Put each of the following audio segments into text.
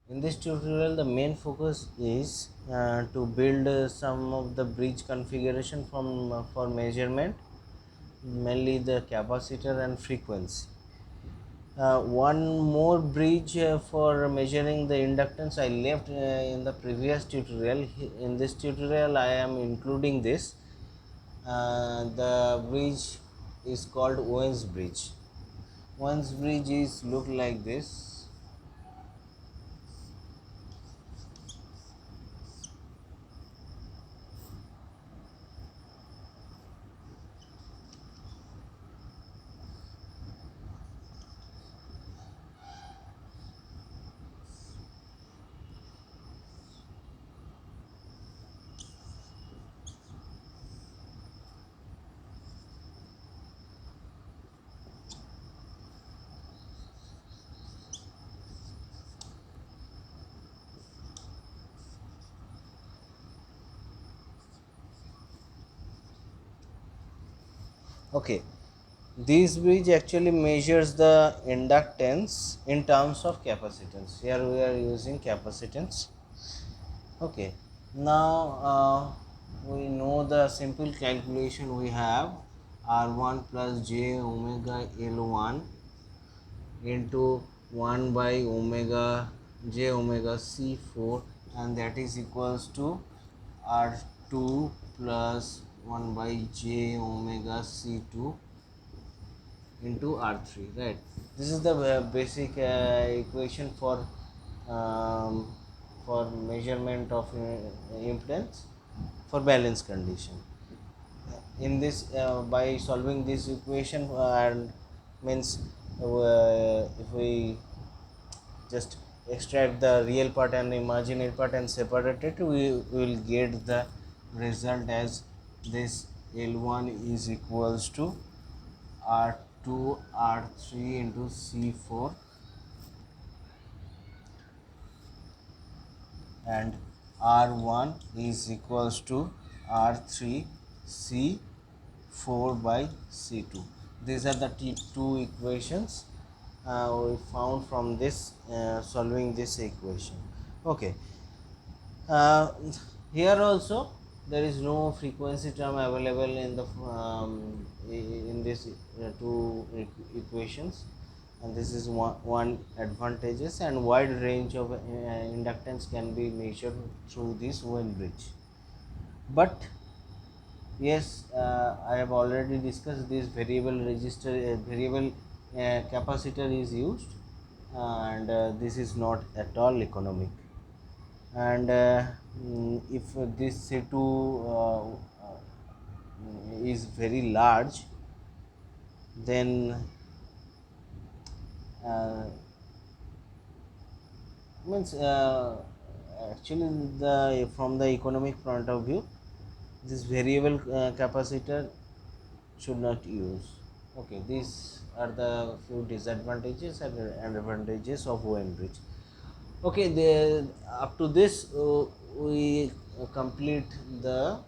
In this tutorial, the main focus is to build some of the bridge configuration for measurement, mainly the capacitor and frequency. One more bridge for measuring the inductance I left in the previous tutorial. In this tutorial, I am including this. The bridge is called Owens bridge. Owens bridge is look like this. Okay, this bridge actually measures the inductance in terms of capacitance. Here we are using capacitance. Okay, now we know the simple calculation we have R1 plus j omega L1 into 1 by omega j omega C4, and that is equals to R2 plus 1 by j omega C2 into R3, right? This is the basic equation um, for measurement of impedance for balance condition. In this, by solving this equation, and means if we just extract the real part and imaginary part and separate it, we will get the result as this L1 is equals to R2 R3 into C4, and R1 is equals to R3 C4 by C2. These are the two equations we found from this solving this equation. Okay, uh, here also there is no frequency term available in the in this two equations, and this is one advantages, and wide range of inductance can be measured through this Owen bridge. But yes, I have already discussed this variable variable capacitor is used, and this is not at all economic. And if this C2 is very large, then uh, means actually the from the economic point of view, this variable capacitor should not use. Okay, these are the few disadvantages and advantages of Owen bridge. Okay, up to this we complete the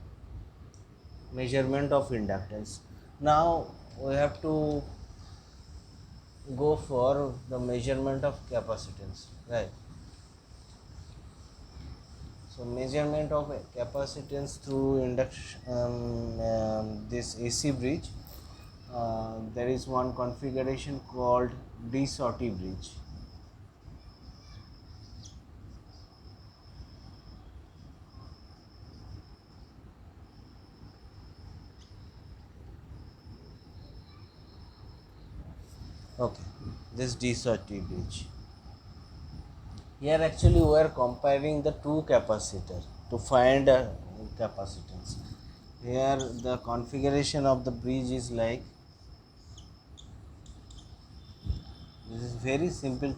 measurement of inductance. Now we have to go for the measurement of capacitance, right? So measurement of capacitance through induction, this AC bridge, there is one configuration called de-Sauty bridge. Okay, this de-Sauty bridge. Here actually we are comparing the two capacitor to find capacitance. Here the configuration of the bridge is like this is very simple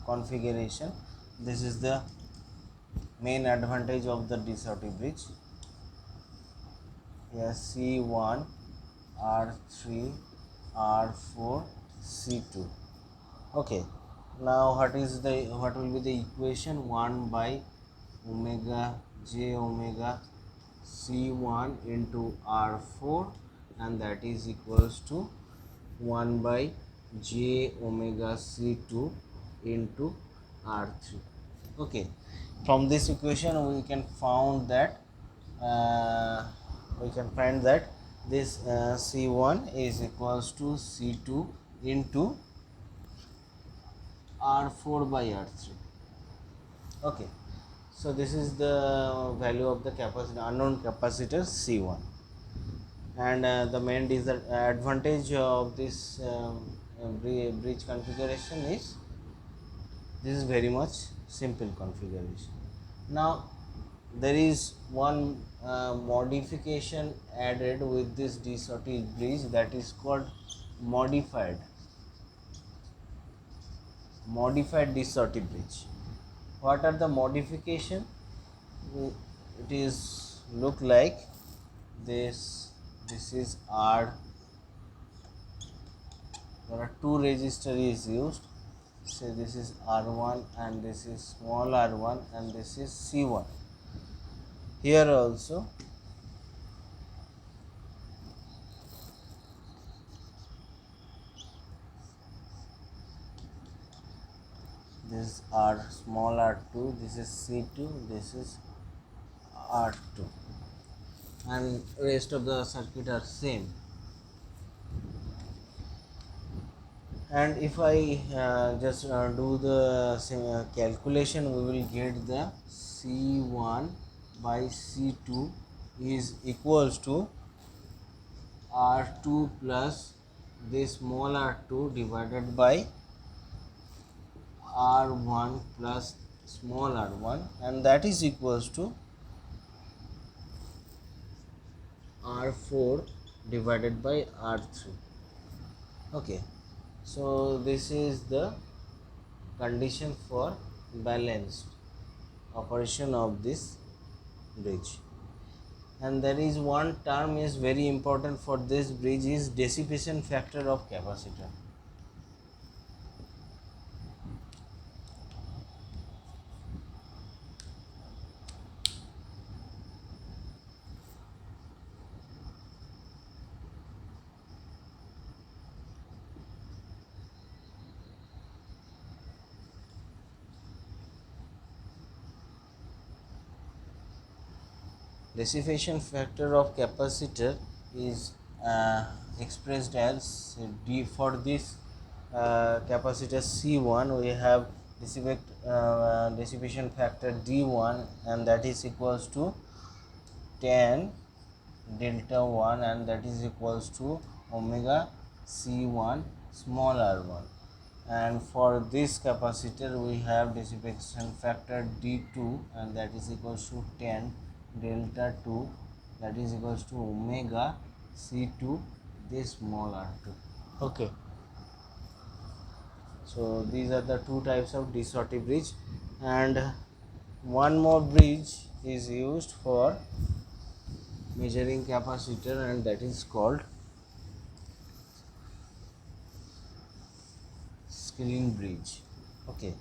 configuration. This is the main advantage of the de-Sauty bridge. Here C1 R3 R4 C2. Okay, now what will be the equation? 1 by omega j omega C1 into R4, and that is equals to 1 by j omega C2 into R3. Okay, from this equation we can find that this C1 is equals to C2 into R4 by R3. Okay, so this is the value of the capacitor, unknown capacitor C1. And the main advantage of this bridge configuration is this is very much simple configuration. Now there is one modification added with this D-shorty bridge, that is called modified D-shorty bridge. What are the modification? It is look like this. This is R. There are two resistor is used. Say this is R1 and this is small r1 and this is C1. Here also this is R small r2, this is C2, this is R2, and rest of the circuit are same. And if I just do the calculation, we will get the C1 by C2 is equals to R2 plus this small r2 divided by R1 plus small r1, and that is equals to R4 divided by R3. Okay, so this is the condition for balanced operation of this bridge. And there is one term is very important for this bridge is dissipation factor of capacitor. Dissipation factor of capacitor is expressed as D. For this capacitor C1 we have dissipation factor D1, and that is equals to 10 delta 1, and that is equals to omega C1 small r1. And for this capacitor we have dissipation factor D2, and that is equals to 10 delta 2, that is equals to omega C2 this small r2. Okay, so these are the two types of D-shorty bridge, and one more bridge is used for measuring capacitor, and that is called scaling bridge. Okay,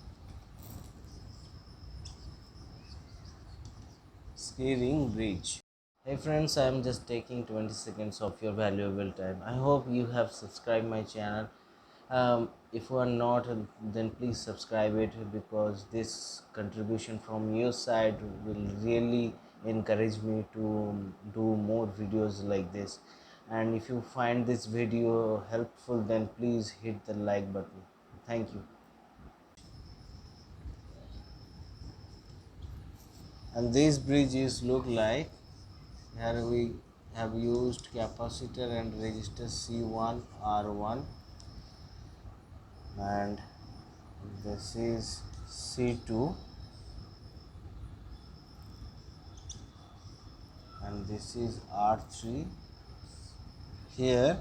scaling bridge. Hey friends, I am just taking 20 seconds of your valuable time. I hope you have subscribed my channel. If you are not, then please subscribe it, because this contribution from your side will really encourage me to do more videos like this. And if you find this video helpful, then please hit the like button. Thank you. And these bridges look like, here we have used capacitor and resistor C1 R1, and this is C2, and this is R3. Here,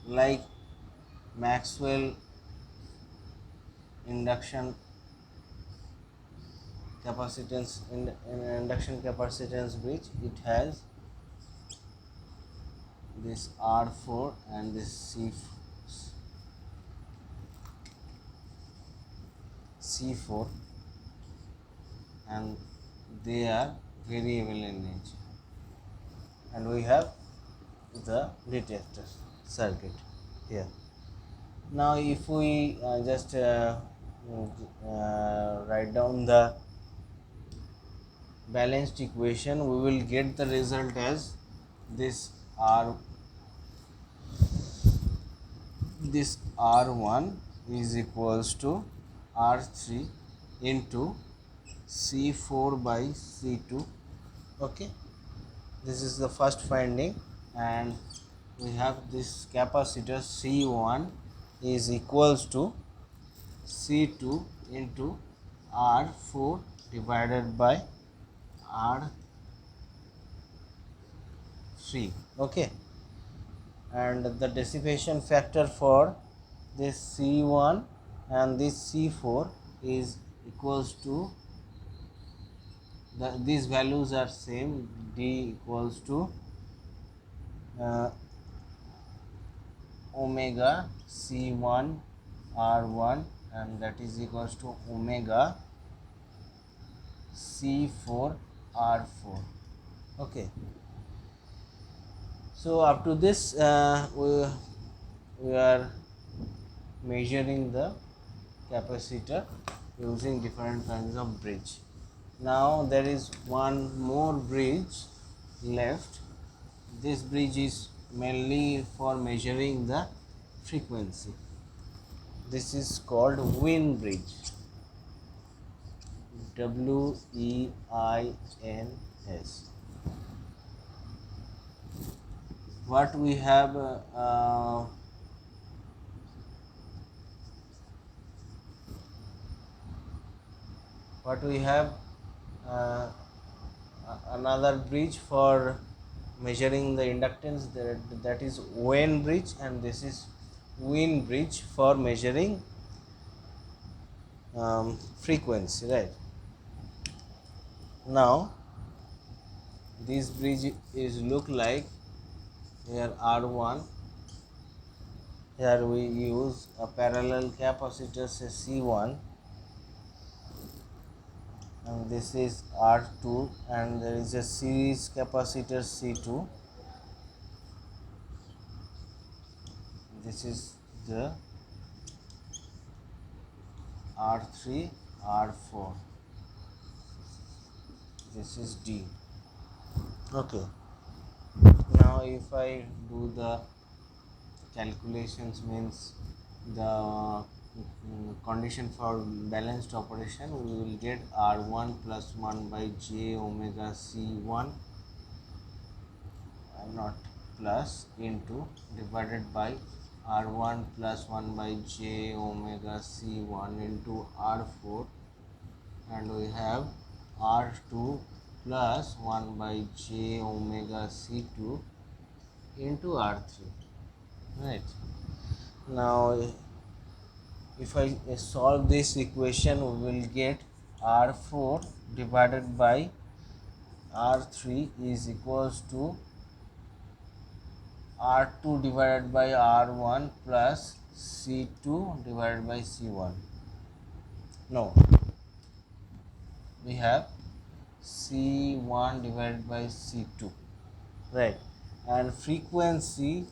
like Maxwell induction capacitance in induction capacitance bridge, it has this R4 and this C4, and they are variable in nature. And we have the detector circuit here. Now if we just write down the balanced equation, we will get the result as this R1 is equals to R3 into C4 by C2. Okay, this is the first finding, and we have this capacitor C1 is equals to C2 into R4 divided by R3. Okay, and the dissipation factor for this C1 and this C4 is equals to these values are same, D equals to omega C1 R1, and that is equals to omega C4 R4. Okay, so up to this we are measuring the capacitor using different kinds of bridge. Now there is one more bridge left. This bridge is mainly for measuring the frequency. This is called Wien bridge, WEINS. What we have uh, another bridge for measuring the inductance, that is Wien bridge, and this is Wien bridge for measuring frequency, right? Now this bridge is look like here R1. Here we use a parallel capacitor, say C1, and this is R2, and there is a series capacitor C2. This is the R3, R4. This is D. Okay. Now if I do the calculations, means the condition for balanced operation, we will get R1 plus 1 by j omega C1, not plus, into divided by R1 plus 1 by j omega C1 into R4, and we have R2 plus 1 by j omega C2 into R3, right? Now if I solve this equation, we will get R4 divided by R3 is equals to R2 divided by R1 plus C2 divided by C1. No, we have C1 divided by C2, right? And frequency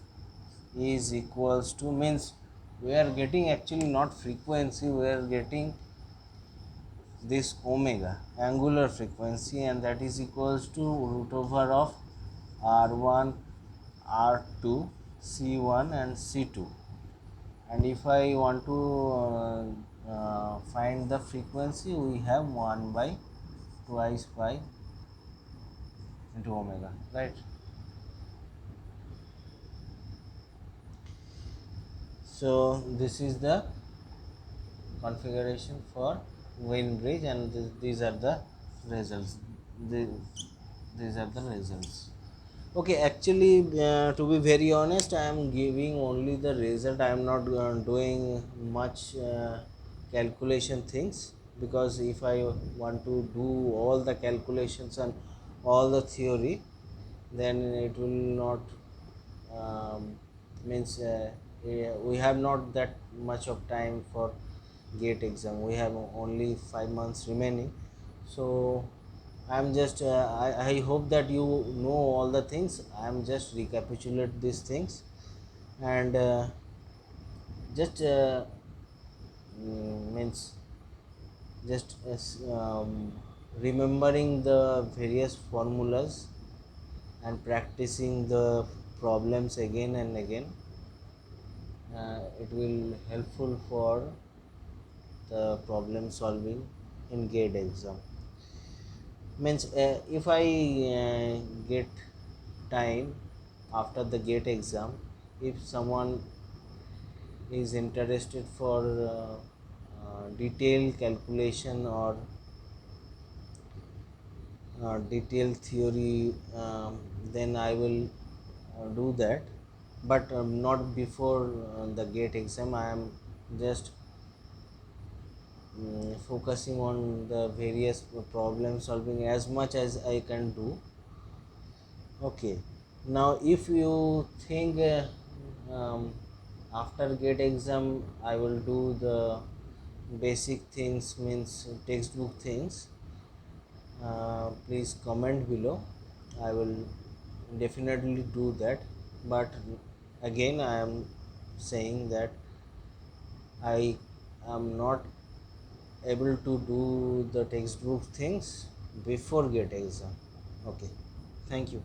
is equals to, means we are getting actually not frequency, we are getting this omega, angular frequency, and that is equals to root over of R1, R2, C1 and C2. And if I want to find the frequency, we have 1 by twice pi into omega, right? So this is the configuration for Wien bridge, and these are the results. These are the results. Okay, actually to be very honest, I am giving only the result. I am not doing much calculation things, because if I want to do all the calculations and all the theory, then it will not means we have not that much of time for GATE exam. We have only 5 months remaining, so I am just I hope that you know all the things. I am just recapitulate these things, and just means just remembering the various formulas and practicing the problems again and again. It will helpful for the problem solving in GATE exam. Means if I get time after the GATE exam, if someone is interested for detailed calculation or detailed theory, then I will do that, but not before the GATE exam. I am just focusing on the various problem solving as much as I can do. Okay, now if you think after GATE exam I will do the basic things, means textbook things, please comment below. I will definitely do that, but again I am saying that I am not able to do the textbook things before GATE exam. Okay, thank you.